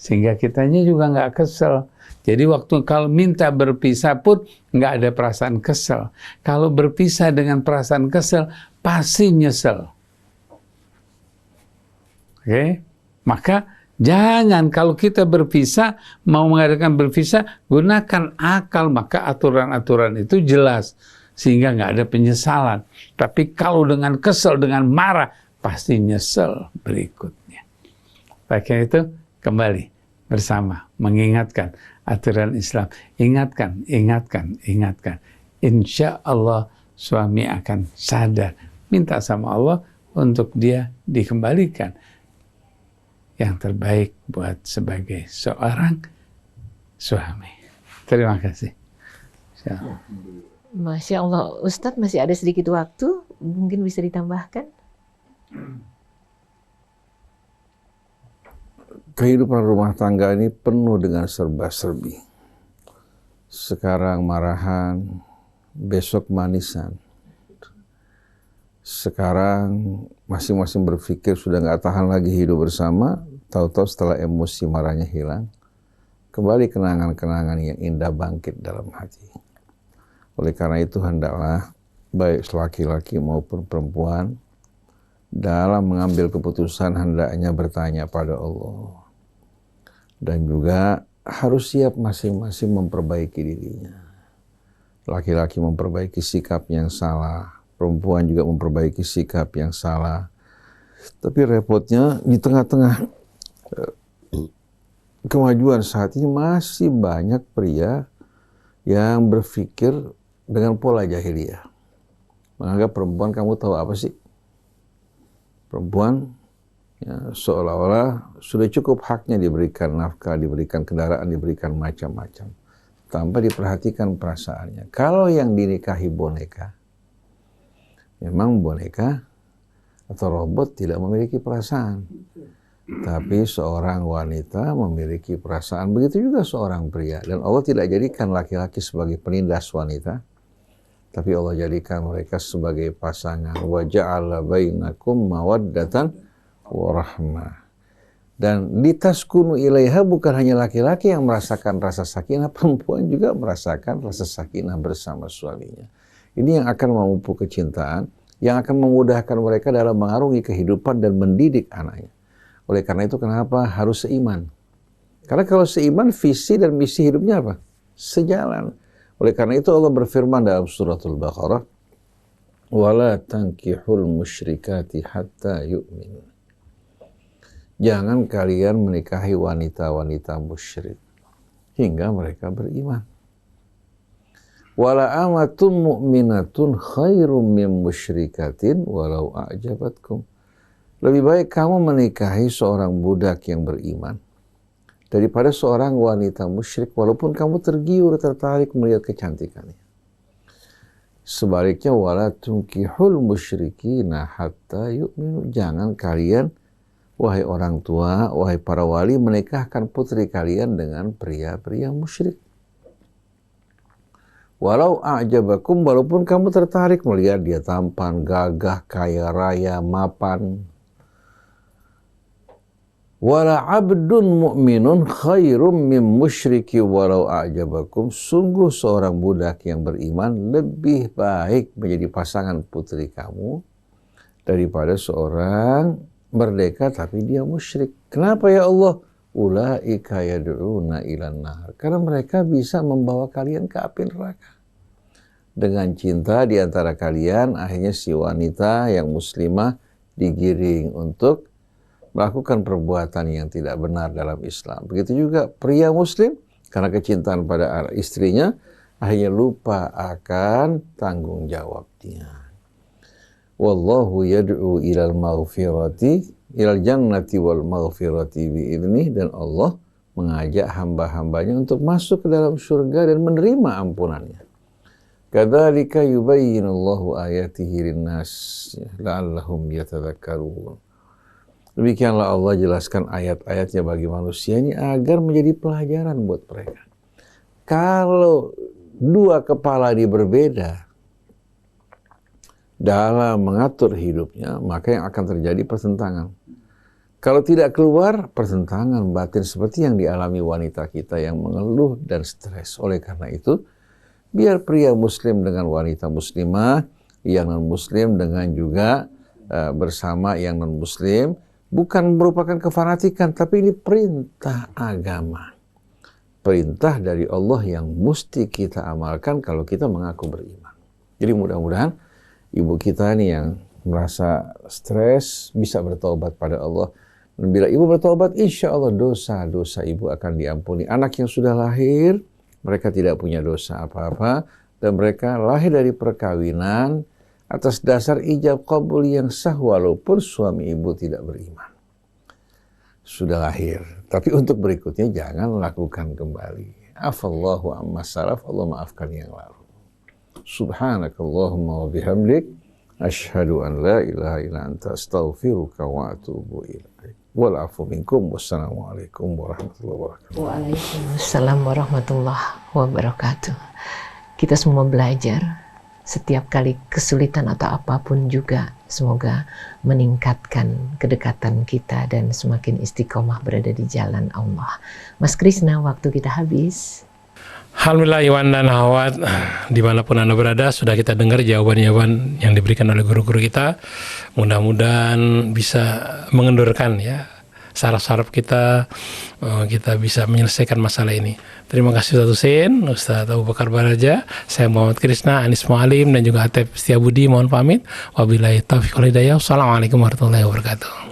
Sehingga kitanya juga nggak kesel. Jadi waktu kalau minta berpisah pun nggak ada perasaan kesel. Kalau berpisah dengan perasaan kesel, pasti nyesel. Oke? Maka jangan kalau kita berpisah, mau mengadakan berpisah, gunakan akal. Maka aturan-aturan itu jelas. Sehingga nggak ada penyesalan. Tapi kalau dengan kesel, dengan marah, pasti nyesel berikutnya. Baiknya itu kembali bersama mengingatkan aturan Islam. Ingatkan, ingatkan, ingatkan. Insya Allah suami akan sadar. Minta sama Allah untuk dia dikembalikan yang terbaik buat sebagai seorang suami. Terima kasih. Masya Allah, Ustadz masih ada sedikit waktu, mungkin bisa ditambahkan? Kehidupan rumah tangga ini penuh dengan serba-serbi. Sekarang marahan, besok manisan. Sekarang masing-masing berpikir sudah nggak tahan lagi hidup bersama, tahu-tahu setelah emosi marahnya hilang, kembali kenangan-kenangan yang indah bangkit dalam hati. Oleh karena itu hendaklah baik laki-laki maupun perempuan dalam mengambil keputusan hendaknya bertanya pada Allah. Dan juga harus siap masing-masing memperbaiki dirinya. Laki-laki memperbaiki sikap yang salah, perempuan juga memperbaiki sikap yang salah. Tapi repotnya di tengah-tengah kemajuan saat ini masih banyak pria yang berpikir dengan pola jahiliyah. Menganggap perempuan, kamu tahu apa sih? Perempuan ya, seolah-olah sudah cukup haknya diberikan nafkah, diberikan kendaraan, diberikan macam-macam, tanpa diperhatikan perasaannya. Kalau yang dinikahi boneka, memang boneka atau robot tidak memiliki perasaan. Tapi seorang wanita memiliki perasaan, begitu juga seorang pria. Dan Allah tidak jadikan laki-laki sebagai penindas wanita, tapi Allah jadikan mereka sebagai pasangan. Wa ja'ala bainakum mawaddatan warahmah. Dan litaskunu ilaiha, bukan hanya laki-laki yang merasakan rasa sakinah, perempuan juga merasakan rasa sakinah bersama suaminya. Ini yang akan memupuk kecintaan, yang akan memudahkan mereka dalam mengarungi kehidupan dan mendidik anaknya. Oleh karena itu kenapa harus seiman? Karena kalau seiman, visi dan misi hidupnya apa? Sejalan. Oleh karena itu Allah berfirman dalam suratul Baqarah, وَلَا تَنْكِحُوا الْمُشْرِكَاتِ حَتَّى يُؤْمِنُوا. Jangan kalian menikahi wanita-wanita musyrik hingga mereka beriman. Wala amatun mu'minatun khairum min musyrikatin walau a'jabatkum. Lebih baik kamu menikahi seorang budak yang beriman daripada seorang wanita musyrik walaupun kamu tergiur, tertarik melihat kecantikannya. Sebaliknya wala tunkihul musyrikina hatta yu'minu. Jangan kalian, wahai orang tua, wahai para wali, menikahkan putri kalian dengan pria-pria musyrik. Walau a'jabakum, walaupun kamu tertarik melihat dia tampan, gagah, kaya raya, mapan. Wala abdun mu'minun khairum min musyriki walau a'jabakum. Sungguh seorang budak yang beriman lebih baik menjadi pasangan putri kamu daripada seorang merdeka tapi dia musyrik. Kenapa ya Allah? Ulaika yad'una ilan nar. Karena mereka bisa membawa kalian ke api neraka. Dengan cinta di antara kalian, akhirnya si wanita yang muslimah digiring untuk melakukan perbuatan yang tidak benar dalam Islam. Begitu juga pria muslim, karena kecintaan pada istrinya, akhirnya lupa akan tanggung jawabnya. Wallahu yad'u ilal maghfirati, ilal jannati wal maghfirati bi'idnih. Dan Allah mengajak hamba-hambanya untuk masuk ke dalam surga dan menerima ampunannya. Kadzalika yubayyinullahu ayatihi linnas la'allahum yatadzakkarun. Demikianlah Allah jelaskan ayat-ayatnya bagi manusia ini agar menjadi pelajaran buat mereka. Kalau dua kepala ini berbeda dalam mengatur hidupnya, maka yang akan terjadi pertentangan. Kalau tidak keluar, pertentangan batin seperti yang dialami wanita kita yang mengeluh dan stres. Oleh karena itu, biar pria muslim dengan wanita muslimah, yang non-muslim dengan juga bersama yang non-muslim, bukan merupakan kefanatikan, tapi ini perintah agama. Perintah dari Allah yang mesti kita amalkan kalau kita mengaku beriman. Jadi mudah-mudahan ibu kita ini yang merasa stres bisa bertobat pada Allah. Dan bila ibu bertobat, insya Allah dosa-dosa ibu akan diampuni. Anak yang sudah lahir, mereka tidak punya dosa apa-apa. Dan mereka lahir dari perkawinan atas dasar ijab qabul yang sah walaupun suami ibu tidak beriman. Sudah lahir. Tapi untuk berikutnya jangan lakukan kembali. Afallahu amma salaf, Allah maafkan yang lalu. Subhanakallahumma wa bihamdik, asyhadu an la ilaha illa anta astaghfiruka wa atubu ilaik. Wal afu minkum. Wassalamualaikum warahmatullahi wabarakatuh. Waalaikumsalam warahmatullahi wabarakatuh. Kita semua belajar. Setiap kali kesulitan atau apapun juga semoga meningkatkan kedekatan kita dan semakin istiqomah berada di jalan Allah. Mas Krisna, waktu kita habis. Alhamdulillah, Iwan dan Ahwat, dimanapun Anda berada, sudah kita dengar jawaban-jawaban yang diberikan oleh guru-guru kita. Mudah-mudahan bisa mengendurkan ya saraf-saraf kita, kita bisa menyelesaikan masalah ini. Terima kasih Ustaz Husein, Ustaz Abu Bakar Baraja, saya Muhammad Krisna, Anis Mualim, dan juga Atep Setiabudi. Mohon pamit. Wabillahi taufiq wal hidayah. Wassalamualaikum warahmatullahi wabarakatuh.